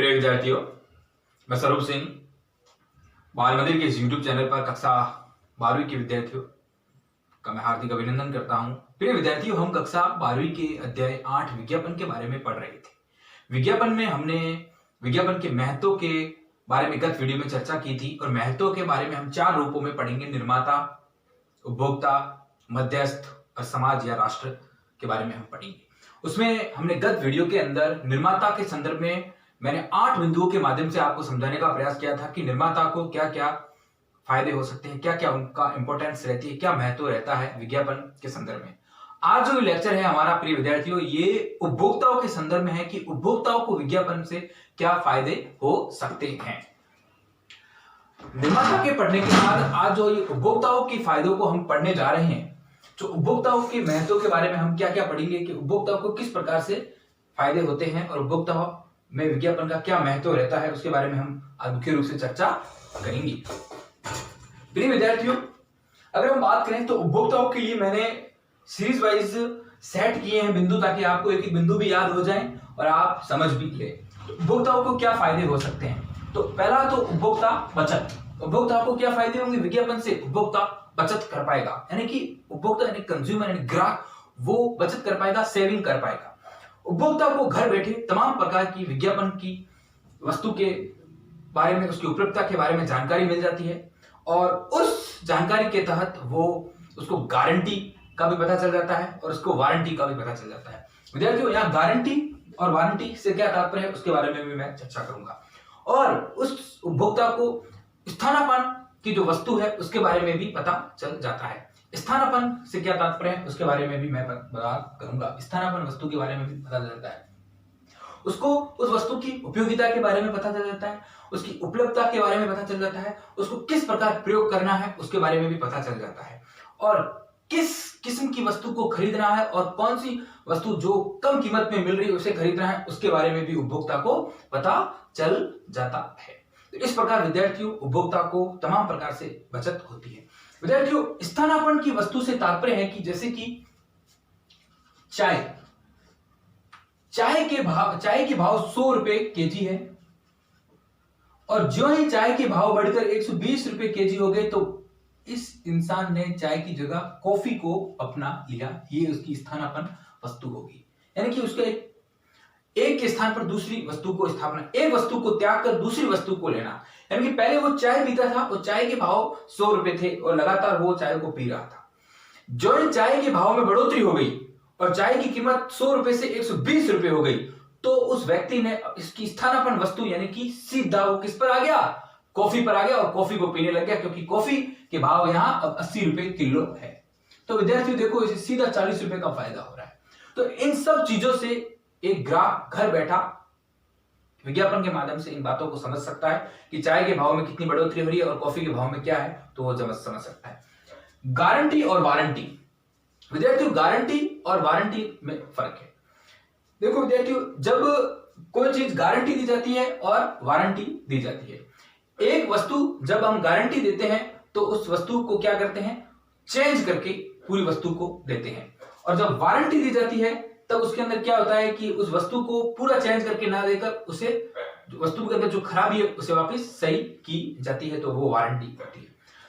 प्रिय विद्यार्थियों, मैं स्वरूप सिंह बाल मंदिर के इस YouTube चैनल पर कक्षा 12वीं के विद्यार्थियों का मैं हार्दिक अभिनंदन करता हूं। प्रिय विद्यार्थियों, हम कक्षा 12वीं के अध्याय 8 विज्ञापन के बारे में पढ़ रहे थे। विज्ञापन में हमने विज्ञापन के महत्व के बारे में गत वीडियो में चर्चा की थी और महत्व के बारे में हम 4 रूपों में पढ़ेंगे: निर्माता, उपभोक्ता, मध्यस्थ और समाज या राष्ट्र के बारे में हम पढ़ेंगे। उसमें हमने गत वीडियो के अंदर निर्माता के संदर्भ में मैंने 8 बिंदुओं के माध्यम से आपको समझाने का प्रयास किया था कि निर्माता को क्या क्या फायदे हो सकते हैं, क्या क्या उनका इंपॉर्टेंस रहती है, क्या महत्व रहता है विज्ञापन के संदर्भ में। आज जो लेक्चर है हमारा प्रिय विद्यार्थियों, ये उपभोक्ताओं के संदर्भ में है कि उपभोक्ताओं को विज्ञापन से क्या फायदे हो सकते हैं। निर्माता के पढ़ने के बाद आज जो ये उपभोक्ताओं के फायदों को हम पढ़ने जा रहे हैं, जो उपभोक्ताओं के महत्व के बारे में हम क्या क्या पढ़ेंगे कि उपभोक्ताओं को किस प्रकार से फायदे होते हैं और उपभोक्ताओं में विज्ञापन का क्या महत्व रहता है, उसके बारे में हम आज मुख्य रूप से चर्चा करेंगे। प्रिय विद्यार्थियों, अगर हम बात करें तो उपभोक्ताओं के लिए मैंने सीरीज वाइज सेट किए हैं बिंदु, ताकि आपको एक एक बिंदु भी याद हो जाए और आप समझ भी ले। तो उपभोक्ताओं को क्या फायदे हो सकते हैं, तो पहला तो उपभोक्ता बचत। उपभोक्ता को क्या फायदे होंगे विज्ञापन से? उपभोक्ता बचत कर पाएगा, यानी कि उपभोक्ता यानी कंज्यूमर यानी ग्राहक, वो बचत कर पाएगा, सेविंग कर पाएगा। उपभोक्ता को घर बैठे तमाम प्रकार की विज्ञापन की वस्तु के बारे में, उसकी उपलब्धता के बारे में जानकारी मिल जाती है और उस जानकारी के तहत वो उसको गारंटी का भी पता चल जाता है और उसको वारंटी का भी पता चल जाता है। विद्यार्थियों, यहाँ गारंटी और वारंटी से क्या तात्पर्य है उसके बारे में भी मैं चर्चा करूंगा और उस उपभोक्ता को स्थानापन्न की जो वस्तु है उसके बारे में भी पता चल जाता है। स्थानापन्न से क्या तात्पर्य है उसके बारे में भी मैं बात करूंगा। स्थानापन्न वस्तु के बारे में भी पता चल जाता है, उसको उस वस्तु की उपयोगिता के बारे में पता चल जाता है, उसकी उपलब्धता के बारे में पता चल जाता है, उसको किस प्रकार प्रयोग करना है उसके बारे में भी पता चल जाता है और किस किस्म की वस्तु को खरीदना है और कौन सी वस्तु जो कम कीमत में मिल रही है उसे खरीदना है उसके बारे में भी उपभोक्ता को पता चल जाता है। तो इस प्रकार विद्यार्थियों, उपभोक्ता को तमाम प्रकार से बचत होती है। विद्यार्थियों, स्थानापन्न की वस्तु से तात्पर्य है कि जैसे कि चाय के भाव 100 रुपए केजी है और जो ही चाय के भाव बढ़कर 120 रुपए केजी हो गए तो इस इंसान ने चाय की जगह कॉफी को अपना लिया। ये उसकी स्थानापन्न वस्तु होगी, यानी कि उसके एक के स्थान पर दूसरी वस्तु को स्थापना, एक वस्तु को त्याग कर दूसरी वस्तु को लेना। यानी कि पहले वो चाय पीता था और चाय के भाव 100 रुपए थे और लगातार वो चाय को पी रहा था। जो ही चाय के भाव में बढ़ोतरी हो गई और चाय की कीमत 100 रुपए से 120 रुपए हो गई तो उस व्यक्ति ने इसकी स्थानापन्न वस्तु यानी कि सीधा वो किस पर आ गया? कॉफी पर आ गया और कॉफी को पीने लग गया, क्योंकि कॉफी के भाव यहां अब 80 रुपए किलो है। तो विद्यार्थियों देखो, इसे सीधा 40 रुपए का फायदा हो रहा है। तो इन सब चीजों से एक ग्राहक घर बैठा विज्ञापन के माध्यम से इन बातों को समझ सकता है कि चाय के भाव में कितनी बढ़ोतरी हो रही है और कॉफी के भाव में क्या है, तो वो समझ सकता है। गारंटी और वारंटी। विद्यार्थियों, गारंटी और वारंटी में फर्क है। देखो विद्यार्थियों, जब कोई चीज गारंटी दी जाती है और वारंटी दी जाती है, एक वस्तु जब हम गारंटी देते हैं तो उस वस्तु को क्या करते हैं? चेंज करके पूरी वस्तु को देते हैं। और जब वारंटी दी जाती है तब उसके अंदर क्या होता है कि उस वस्तु को पूरा चेंज करके ना देकर उसे वस्तु के अंदर जो खराबी है उसे वापस सही की जाती है, तो वो वारंटी होती है।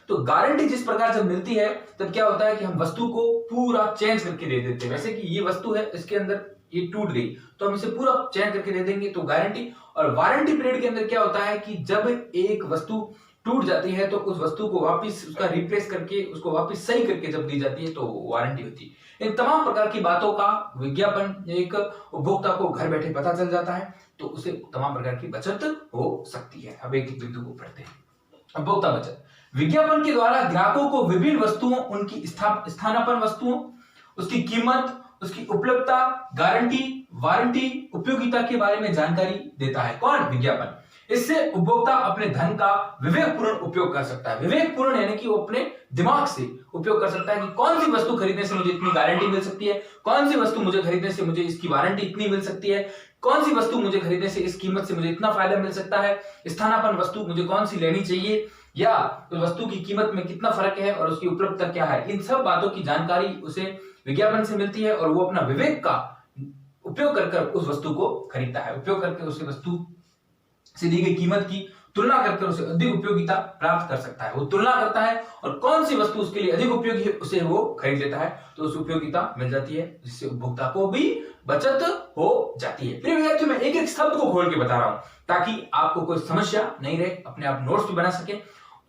तो गारंटी जिस प्रकार जब मिलती है तब क्या होता है कि हम वस्तु को पूरा चेंज करके दे देते हैं। वैसे कि ये वस्तु है, इसके अंदर ये टूट गई तो हम इसे पूरा चेंज करके दे देंगे, तो गारंटी। और वारंटी पीरियड के अंदर क्या होता है कि जब एक वस्तु टूट जाती है तो उस वस्तु को वापस उसका रिप्लेस करके उसको वापस सही करके जब दी जाती है तो वारंटी होती है। इन तमाम प्रकार की बातों का विज्ञापन एक उपभोक्ता को घर बैठे पता चल जाता है, तो उसे तमाम प्रकार की बचत हो सकती है। अब एक एक बिंदु को पढ़ते हैं। उपभोक्ता बचत। विज्ञापन के द्वारा ग्राहकों को विभिन्न वस्तुओं, उनकी स्थानापन्न वस्तुओं, उसकी कीमत, उसकी उपलब्धता, गारंटी, वारंटी, उपयोगिता के बारे में जानकारी देता है। कौन? विज्ञापन। इससे उपभोक्ता अपने धन का विवेकपूर्ण उपयोग कर सकता है। विवेकपूर्ण यानी कि वो अपने दिमाग से उपयोग कर सकता है कि कौन सी वस्तु खरीदने से मुझे इतनी गारंटी मिल सकती है, कौन सी वस्तु मुझे खरीदने से मुझे इसकी वारंटी इतनी मिल सकती है, कौन सी वस्तु मुझे खरीदने से इस कीमत से मुझे इतना फायदा मिल सकता है, स्थानापन्न वस्तु मुझे कौन सी लेनी चाहिए या उस वस्तु की कीमत में कितना फर्क है और उसकी उपलब्धता क्या है। इन सब बातों की जानकारी उसे विज्ञापन से मिलती है और वो अपना विवेक का उपयोग कर उस वस्तु को खरीदता है, उपयोग करके उस वस्तु से दी गई कीमत की तुलना करके उसे अधिक उपयोगिता प्राप्त कर सकता है। वो तुलना करता है और कौन सी वस्तु उसके लिए अधिक उपयोगी है उसे वो खरीद लेता है, तो उसे उपयोगिता मिल जाती है, जिससे उपभोक्ता को भी बचत हो जाती है। फिर विद्यार्थियों मैं एक एक शब्द को खोल के बता रहा हूं ताकि आपको कोई समस्या नहीं रहे, अपने आप नोट्स भी बना सके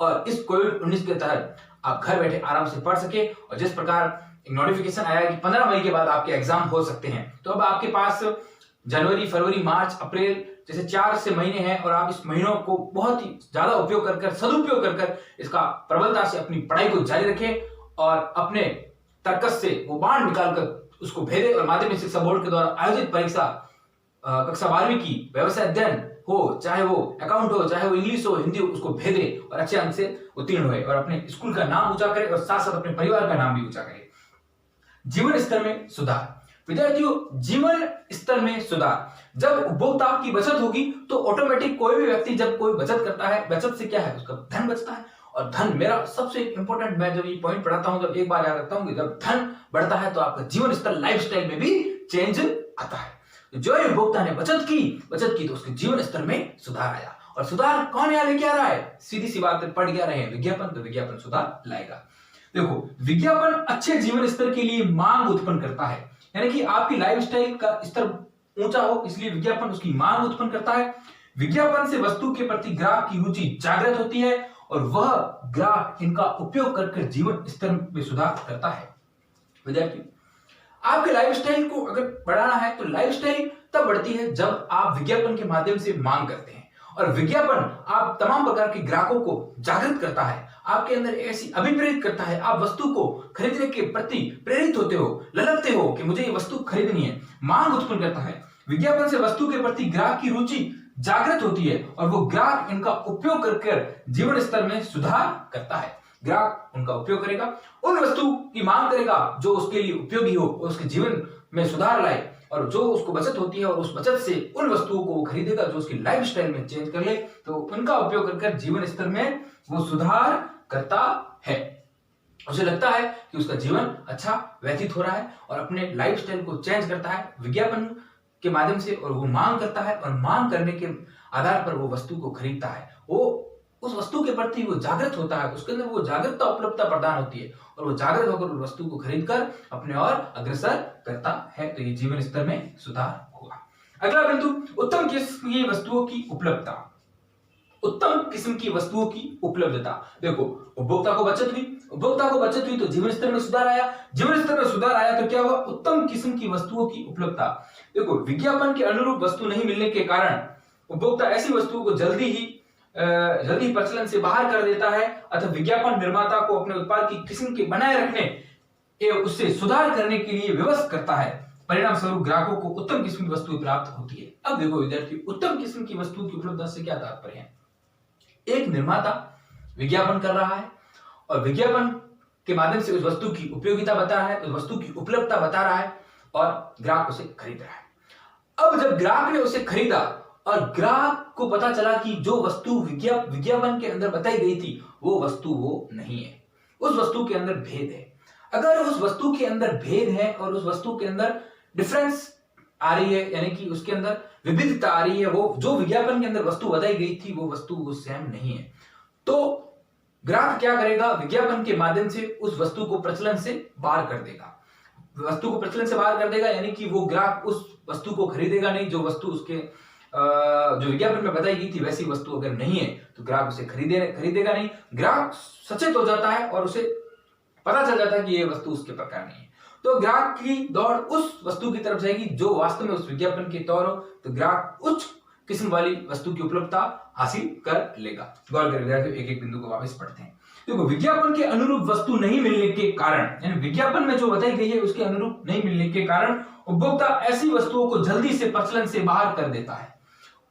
और इस कोविड-19 के तहत आप घर बैठे आराम से पढ़ सके। और जिस प्रकार एक नोटिफिकेशन आया कि 15 मई के बाद आपके एग्जाम हो सकते हैं, तो अब आपके पास जनवरी, फरवरी, मार्च, अप्रैल जैसे 4 से महीने हैं और आप इस महीनों को बहुत ही ज्यादा उपयोग कर सदुपयोग कर इसका प्रबलता से अपनी पढ़ाई को जारी रखें और अपने तर्कस से वो बाण निकालकर उसको भेदे और माध्यमिक शिक्षा बोर्ड के द्वारा आयोजित परीक्षा कक्षा 12वीं की व्यवसाय अध्ययन हो, चाहे वो अकाउंट हो, चाहे वो इंग्लिश हो, हिंदी हो, उसको भेदे और अच्छे अंक से उत्तीर्ण हुए और अपने स्कूल का नाम ऊंचा करे और साथ साथ अपने परिवार का नाम भी ऊंचा करे। जीवन स्तर में सुधार। विद्यार्थियों, जीवन स्तर में सुधार, जब उपभोक्ता की बचत होगी तो ऑटोमेटिक कोई भी व्यक्ति जब कोई बचत करता है, बचत से क्या है, उसका धन बचता है। और धन, मेरा सबसे इंपॉर्टेंट, मैं जब ये पॉइंट पढ़ाता हूं जब एक बार याद रखता हूं कि जब धन बढ़ता है तो आपका जीवन स्तर, लाइफस्टाइल में भी चेंज आता है। जो उपभोक्ता ने बचत की तो उसके जीवन स्तर में सुधार आया। और सुधार कौन यहाँ लेके आ रहा है? सीधी सी बात है, पढ़ क्या रहे हैं विज्ञापन, तो विज्ञापन सुधार लाएगा। देखो, विज्ञापन अच्छे जीवन स्तर के लिए मांग उत्पन्न करता है, यानी कि आपकी लाइफस्टाइल का स्तर ऊंचा हो, इसलिए विज्ञापन उसकी मांग उत्पन्न करता है। विज्ञापन से वस्तु के प्रति ग्राहक की रुचि जागृत होती है और वह ग्राहक इनका उपयोग कर जीवन स्तर में सुधार करता है। विद्यार्थियों, आपके लाइफस्टाइल को अगर बढ़ाना है तो लाइफस्टाइल तब बढ़ती है जब आप विज्ञापन के माध्यम से मांग करते हैं। और विज्ञापन आप तमाम प्रकार के ग्राहकों को जागृत करता है, आपके अंदर ऐसी अभिप्रेरित करता है, आप वस्तु को खरीदने के प्रति प्रेरित होते हो, ललकते हो कि मुझे ये वस्तु खरीदनी है, मांग उत्पन्न करता है। विज्ञापन से वस्तु के प्रति ग्राहक की रुचि जागृत होती है और वो ग्राहक इनका उपयोग कर जीवन स्तर में सुधार करता है। ग्राहक उनका उपयोग करेगा, उन वस्तु की मांग करेगा जो उसके लिए उपयोगी हो, उसके जीवन में सुधार लाए, और जो उसको बचत होती है और उस बचत से उन वस्तुओं को वो खरीदेगा जो उसकी लाइफस्टाइल में चेंज कर ले, तो उनका उपयोग कर जीवन स्तर में वो सुधार करता है। उसे लगता है कि उसका जीवन अच्छा व्यतीत हो रहा है और अपने लाइफस्टाइल को चेंज करता है विज्ञापन के माध्यम से, और वो मांग करता है और मांग करने के आधार पर वो वस्तु को खरीदता है। वो उस वस्तु के प्रति वो जागृत होता है, उसके अंदर वो जागरूकता उपलब्धता प्रदान होती है और वो जागृत होकर उस वस्तु को खरीदकर अपने और अग्रसर करता है, तो ये जीवन स्तर में सुधार हुआ। अगला बिंदु, उत्तम किस्म की वस्तुओं की उपलब्धता। उत्तम किस्म की वस्तुओं की उपलब्धता। देखो, उपभोक्ता को बचत हुई तो जीवन स्तर में सुधार आया। जीवन स्तर में सुधार आया तो क्या हुआ? उत्तम किस्म की वस्तुओं की उपलब्धता। देखो, विज्ञापन के अनुरूप वस्तु नहीं मिलने के कारण उपभोक्ता ऐसी वस्तुओं को जल्दी ही प्रचलन से बाहर कर देता है, अतः विज्ञापन निर्माता को अपने उत्पाद की किस्म के बनाए रखने एवं उससे सुधार करने के लिए विवश करता है। परिणाम स्वरूप ग्राहकों को उत्तम किस्म की वस्तु प्राप्त होती है। अब देखो विद्यार्थी, उत्तम किस्म की वस्तु की उपलब्धता से क्या तात्पर्य है? एक निर्माता विज्ञापन कर रहा है और विज्ञापन के माध्यम से उस वस्तु की उपयोगिता बता रहा है, उस वस्तु की उपलब्धता बता रहा है और ग्राहक उसे खरीद रहा है। अब जब ग्राहक ने उसे खरीदा और ग्राहक को पता चला कि जो वस्तु विज्ञापन के अंदर बताई गई थी वो वस्तु वो नहीं है, उस वस्तु के अंदर भेद है। अगर उस वस्तु के अंदर भेद है और उस वस्तु के अंदर डिफरेंस आ रही है, यानी कि उसके अंदर विविधता आ रही है, वो जो विज्ञापन के अंदर वस्तु बताई गई थी वो वस्तु वो सेम नहीं है, तो ग्राहक क्या करेगा? विज्ञापन के माध्यम से उस वस्तु को प्रचलन से बाहर कर देगा। वस्तु को प्रचलन से बाहर कर देगा यानी कि वो ग्राहक उस वस्तु को खरीदेगा नहीं, जो वस्तु उसके जो विज्ञापन में बताई गई थी वैसी वस्तु अगर नहीं है तो ग्राहक उसे खरीदेगा नहीं। ग्राहक सचेत हो जाता है और उसे पता चल जाता है कि ये वस्तु उसके प्रकार नहीं है, तो ग्राहक की दौड़ उस वस्तु की तरफ जाएगी जो वास्तव में उस विज्ञापन के तौर हो, तो ग्राहक उच्च किस्म वाली वस्तु की उपलब्धता हासिल कर लेगा। गौर करें, एक एक बिंदु को वापस पढ़ते हैं। देखो, विज्ञापन के अनुरूप वस्तु नहीं मिलने के कारण, यानी विज्ञापन में जो बताई गई है उसके अनुरूप नहीं मिलने के कारण उपभोक्ता ऐसी वस्तुओं को जल्दी से प्रचलन से बाहर कर देता है।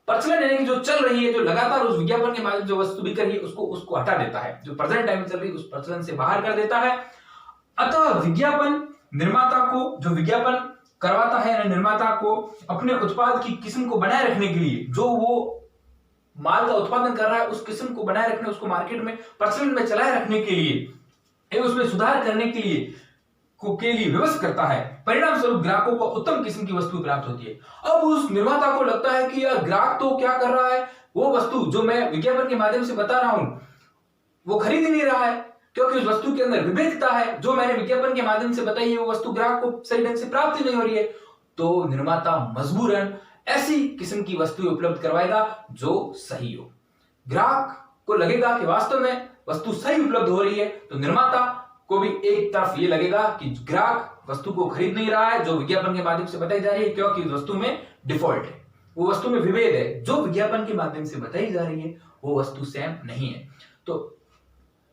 प्रचलन यानी कि जो चल रही है, जो लगातार उस विज्ञापन के माध्यम जो वस्तु बिक रही है उसको हटा देता है, जो प्रेजेंट टाइम में चल रही है उस प्रचलन से बाहर कर देता है। अतः विज्ञापन निर्माता को, जो विज्ञापन करवाता है, निर्माता को अपने उत्पाद की किस्म को बनाए रखने के लिए, जो वो माल का उत्पादन कर रहा है उस किस्म को बनाए रखने, उसको मार्केट में प्रचलन में चलाए रखने के लिए, उसमें सुधार करने के लिए के लिए विवश करता है। परिणाम स्वरूप ग्राहकों को उत्तम किस्म की वस्तु प्राप्त होती है। अब उस निर्माता को लगता है कि यार ग्राहक तो क्या कर रहा है, वो वस्तु जो मैं विज्ञापन के माध्यम से बता रहा हूं वो खरीद ही नहीं रहा है, क्योंकि उस वस्तु के अंदर विविधता है। जो मैंने विज्ञापन के माध्यम से बताई है वो वस्तु ग्राहक को सही ढंग से प्राप्त ही नहीं हो रही है। तो निर्माता मजबूरन ऐसी किस्म की वस्तु उपलब्ध करवाएगा जो सही हो। ग्राहक को लगेगा कि वास्तव में वस्तु सही उपलब्ध हो रही है, तो निर्माता को भी एक तरफ ये लगेगा कि ग्राहक वस्तु को खरीद नहीं रहा है जो विज्ञापन के माध्यम से बताई जा रही है, क्योंकि उस वस्तु में डिफॉल्ट है, वो वस्तु में विभेद है। जो विज्ञापन के माध्यम से बताई जा रही है वो वस्तु सेम नहीं है। तो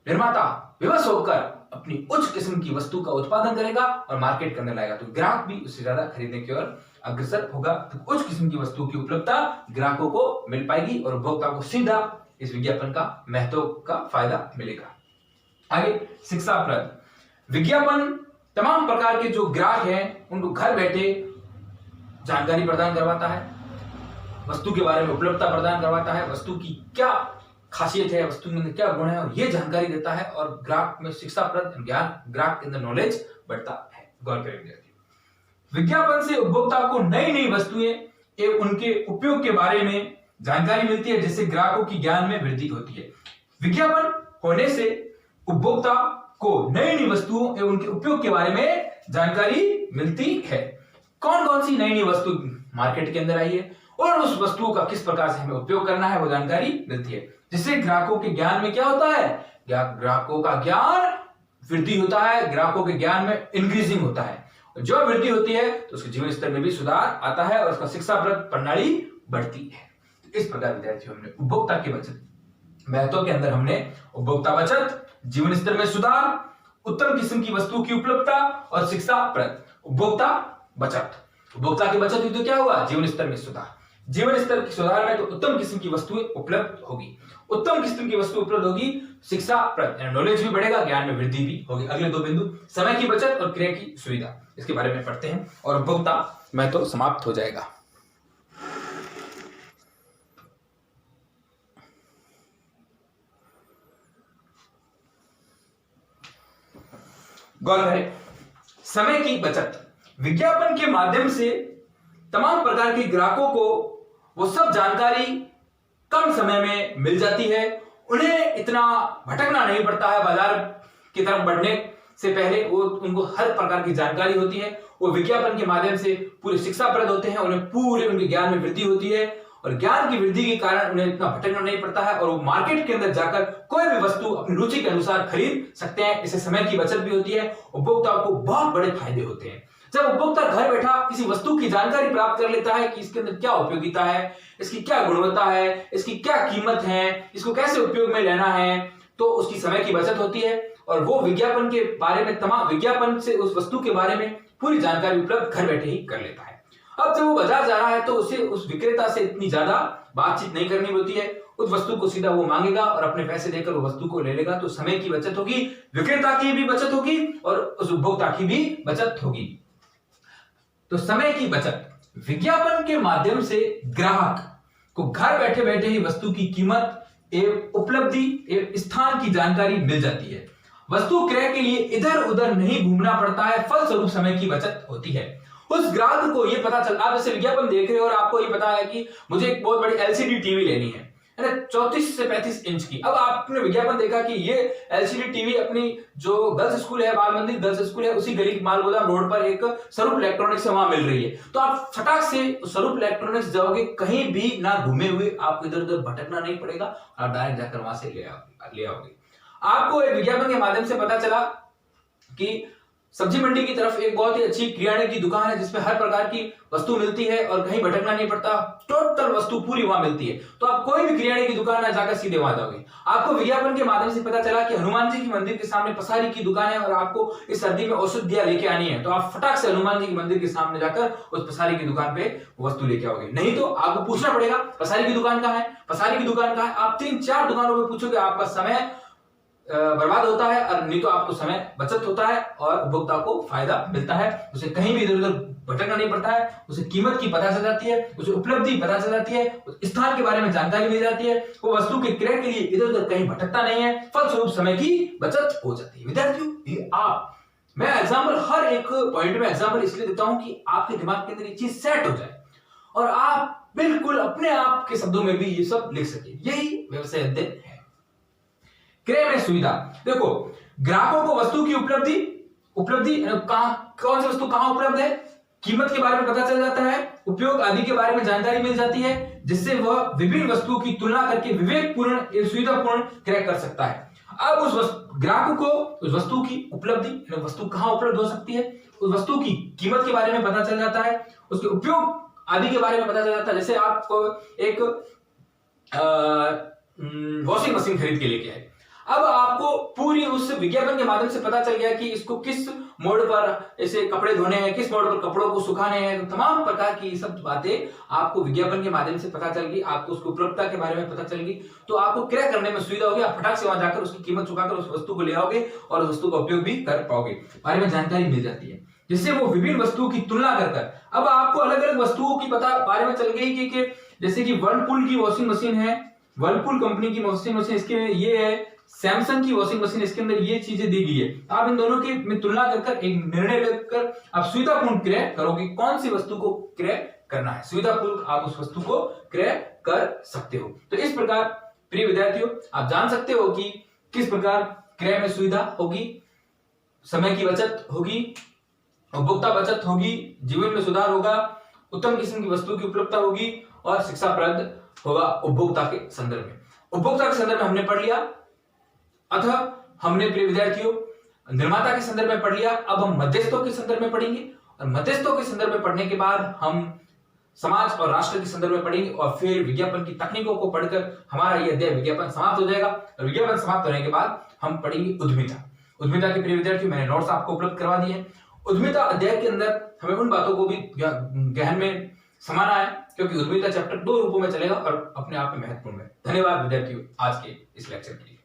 निर्माता विवश होकर अपनी उच्च किस्म की वस्तु का उत्पादन करेगा और मार्केट करने लाएगा, तो ग्राहक भी उससे ज्यादा खरीदने की ओर अग्रसर होगा। तो उच्च किस्म की वस्तु की उपलब्धता ग्राहकों को मिल पाएगी और उपभोक्ता को सीधा इस विज्ञापन का महत्व का फायदा मिलेगा। आगे शिक्षाप्रद विज्ञापन तमाम प्रकार के जो ग्राहक हैं उनको घर बैठे जानकारी प्रदान करवाता है, वस्तु के बारे में उपलब्धता प्रदान करवाता है, वस्तु की क्या खासियत है, वस्तु में क्या गुण है, और ये जानकारी देता है और ग्राहक में शिक्षाप्रद ज्ञान, ग्राहक के अंदर नॉलेज बढ़ता है। गौर करेंगे, विज्ञापन से उपभोक्ता को नई नई वस्तुएं एवं उनके उपयोग के बारे में जानकारी मिलती है, जिससे ग्राहकों की ज्ञान में वृद्धि होती है। विज्ञापन होने से उपभोक्ता को नई नई वस्तुओं एवं उनके उपयोग के बारे में जानकारी मिलती है। कौन कौन सी नई नई वस्तु मार्केट के अंदर आई है और उस वस्तुओं का किस प्रकार से हमें उपयोग करना है वो जानकारी मिलती है, जिससे ग्राहकों के ज्ञान में क्या होता है, ग्राहकों का ज्ञान वृद्धि होता है, ग्राहकों के ज्ञान में इंक्रीजिंग होता है। जो वृद्धि होती है तो उसके जीवन स्तर में भी सुधार आता है और उसका शिक्षाप्रद प्रणाली बढ़ती है। इस प्रकार विद्यार्थियों हमने उपभोक्ता के बचत महत्व के अंदर हमने उपभोक्ता बचत, जीवन स्तर में सुधार, उत्तम किस्म की वस्तु की उपलब्धता और शिक्षाप्रद उपभोक्ता बचत। उपभोक्ता की बचत हुई तो क्या हुआ, जीवन स्तर में सुधार। जीवन स्तर के सुधार में तो उत्तम किस्म की वस्तुएं उपलब्ध होगी, उत्तम किस्म की वस्तु उपलब्ध होगी, शिक्षाप्रद नॉलेज भी बढ़ेगा, ज्ञान में वृद्धि भी होगी। अगले दो बिंदु समय की बचत और क्रय की सुविधा, इसके बारे में पढ़ते हैं और उपभोक्ता महत्व समाप्त हो जाएगा। गौर करें, समय की बचत विज्ञापन के माध्यम से तमाम प्रकार के ग्राहकों को वो सब जानकारी कम समय में मिल जाती है। उन्हें इतना भटकना नहीं पड़ता है, बाजार की तरफ बढ़ने से पहले वो उनको हर प्रकार की जानकारी होती है। वो विज्ञापन के माध्यम से पूरे शिक्षाप्रद होते हैं, उन्हें पूरे उनके ज्ञान में वृद्धि होती है और ज्ञान की वृद्धि के कारण उन्हें इतना भटकना नहीं पड़ता है और वो मार्केट के अंदर जाकर कोई भी वस्तु अपनी रुचि के अनुसार खरीद सकते हैं। इससे समय की बचत भी होती है, उपभोक्ताओं को बहुत बड़े फायदे होते हैं। जब उपभोक्ता घर बैठा किसी वस्तु की जानकारी प्राप्त कर लेता है कि इसके अंदर क्या उपयोगिता है, इसकी क्या गुणवत्ता है, इसकी क्या कीमत है, इसको कैसे उपयोग में लेना है, तो उसकी समय की बचत होती है और वो विज्ञापन के बारे में तमाम विज्ञापन से उस वस्तु के बारे में पूरी जानकारी उपलब्ध घर बैठे ही कर लेता है। अब जब वो बाजार जा रहा है तो उसे उस विक्रेता से इतनी ज्यादा बातचीत नहीं करनी होती है, उस वस्तु को सीधा वो मांगेगा और अपने पैसे देकर वो वस्तु को ले लेगा। तो समय की बचत होगी, विक्रेता की भी बचत होगी और उस उपभोक्ता की भी बचत होगी। तो समय की बचत विज्ञापन के माध्यम से ग्राहक को घर बैठे बैठे ही वस्तु की कीमत एवं उपलब्धि एवं स्थान की जानकारी मिल जाती है। वस्तु क्रय के लिए इधर उधर नहीं घूमना पड़ता है, फलस्वरूप समय की बचत होती है। उस ग्राहक को ये पता चल, आप जैसे विज्ञापन देख रहे हो और आपको ये पता है कि मुझे एक बहुत बड़ी एलसीडी टीवी लेनी है ना, 34 से 35 इंच की। अब आपने विज्ञापन देखा कि ये एलसीडी टीवी अपनी जो गर्ल्स स्कूल है, बाल मंदिर गर्ल्स स्कूल है, उसी गली माल गोदाम रोड पर एक स्वरूप इलेक्ट्रॉनिक्स से वहां मिल रही है, तो आप फटाक से स्वरूप इलेक्ट्रॉनिक्स जाओगे, कहीं भी ना घूमे हुए, आपको इधर उधर भटकना नहीं पड़ेगा, आप डायरेक्ट जाकर वहां से ले आओगे। आपको एक विज्ञापन के माध्यम से पता चला कि सब्जी मंडी की तरफ एक बहुत ही अच्छी किराने की दुकान है जिसमें हर प्रकार की वस्तु मिलती है और कहीं भटकना नहीं पड़ता, टोटल वस्तु पूरी वहां मिलती है। तो आप कोई भी किराने की दुकान ना जाकर सीधे वहां जाओगे। आपको विज्ञापन के माध्यम से पता चला कि हनुमान जी की मंदिर के सामने पसारी की दुकान है और आपको इस सर्दी में औषधियां लेके आनी है, तो आप फटाक से हनुमान जी के मंदिर के सामने जाकर उस पसारी की दुकान पे वस्तु लेके आओगे। नहीं तो आपको पूछना पड़ेगा पसारी की दुकान कहाँ है, पसारी की दुकान कहाँ है। आप 3-4 दुकानों में पूछोगे, आपका समय बर्बाद होता है और नहीं तो आपको समय बचत होता है और उपभोक्ता को फायदा मिलता है। उसे कहीं भी इधर उधर भटकना नहीं पड़ता है, उसे कीमत की पता चल जाती है, उसे उपलब्धि पता चल जाती है, उस स्थान के बारे में जानकारी मिल जाती है, वो वस्तु के क्रय के लिए इधर उधर कहीं भटकता नहीं है, फलस्वरूप समय की बचत हो जाती है। विद्यार्थियों, आप मैं एग्जाम्पल हर एक पॉइंट में एग्जाम्पल इसलिए देता हूं कि आपके दिमाग के अंदर ये चीज सेट हो जाए और आप बिल्कुल अपने आप के शब्दों में भी ये सब लिख सके। यही व्यवसाय अध्ययन है। क्रय में सुविधा, देखो ग्राहकों को वस्तु की उपलब्धि कौन सी वस्तु कहां उपलब्ध है, कीमत के बारे में पता चल जाता है, उपयोग आदि के बारे में जानकारी मिल जाती है, जिससे वह विभिन्न वस्तुओं की तुलना करके विवेकपूर्ण एवं सुविधापूर्ण क्रय कर सकता है। अब उस ग्राहकों को उस वस्तु की उपलब्धि, वस्तु कहां उपलब्ध हो सकती है, उस वस्तु की कीमत के बारे में पता चल जाता है, उसके उपयोग आदि के बारे में पता चल जाता है। जैसे आप एक वॉशिंग मशीन खरीद के लेके आए, अब आपको पूरी उस विज्ञापन के माध्यम से पता चल गया कि इसको किस मोड पर ऐसे कपड़े धोने हैं, किस मोड पर कपड़ों को सुखाने हैं, तो तमाम प्रकार की सब बातें आपको विज्ञापन के माध्यम से पता चल गई, आपको उसकी उपलब्धता के बारे में पता चल गई, तो आपको क्रय करने में सुविधा होगी। आप फटाक से वहां जाकर उसकी कीमत चुकाकर उस वस्तु को ले आओगे और उस वस्तु का उपयोग भी कर पाओगे, बारे में जानकारी मिल जाती है, जिससे वो विभिन्न वस्तुओं की तुलना कर अब आपको अलग अलग वस्तुओं की बारे में चल गई कि जैसे कि वर्लपूल की वॉशिंग मशीन है, वर्लपूल कंपनी की वॉशिंग मशीन, इसके ये है, सैमसंग की वॉशिंग मशीन, इसके अंदर ये चीजें दी गई है। आप इन दोनों की में तुलना कर एक निर्णय लेकर आप सुविधापूर्ण क्रय करोगे, कौन सी वस्तु को क्रय करना है, सुविधापूर्ण आप उस वस्तु को क्रय कर सकते हो। तो इस प्रकार प्रिय विद्यार्थियों, आप जान सकते हो कि किस प्रकार क्रय में सुविधा होगी, समय की बचत होगी, उपभोक्ता बचत होगी, जीवन में सुधार होगा, उत्तम किस्म की वस्तु की उपलब्धता होगी और शिक्षाप्रद होगा उपभोक्ता के संदर्भ में। उपभोक्ता के संदर्भ में हमने पढ़ लिया, अतः हमने प्रिय विद्यार्थियों निर्माता के संदर्भ में पढ़ लिया। अब हम मध्यस्थों के संदर्भ में पढ़ेंगे और मध्यस्थों के संदर्भ में पढ़ने के बाद हम समाज और राष्ट्र के संदर्भ में पढ़ेंगे और फिर विज्ञापन की तकनीकों को पढ़कर हमारा यह अध्याय विज्ञापन समाप्त हो जाएगा। और विज्ञापन समाप्त होने के बाद हम पढ़ेंगे उद्यमिता। उद्यमिता के प्रिय विद्यार्थियों, मैंने नोट्स आपको उपलब्ध करवा दिए हैं। उद्यमिता अध्याय के अंदर हमें उन बातों को भी गहन में समाना है, क्योंकि उद्यमिता चैप्टर 2 रूपों में चलेगा और अपने आप में महत्वपूर्ण है। धन्यवाद विद्यार्थियों आज के इस लेक्चर के लिए।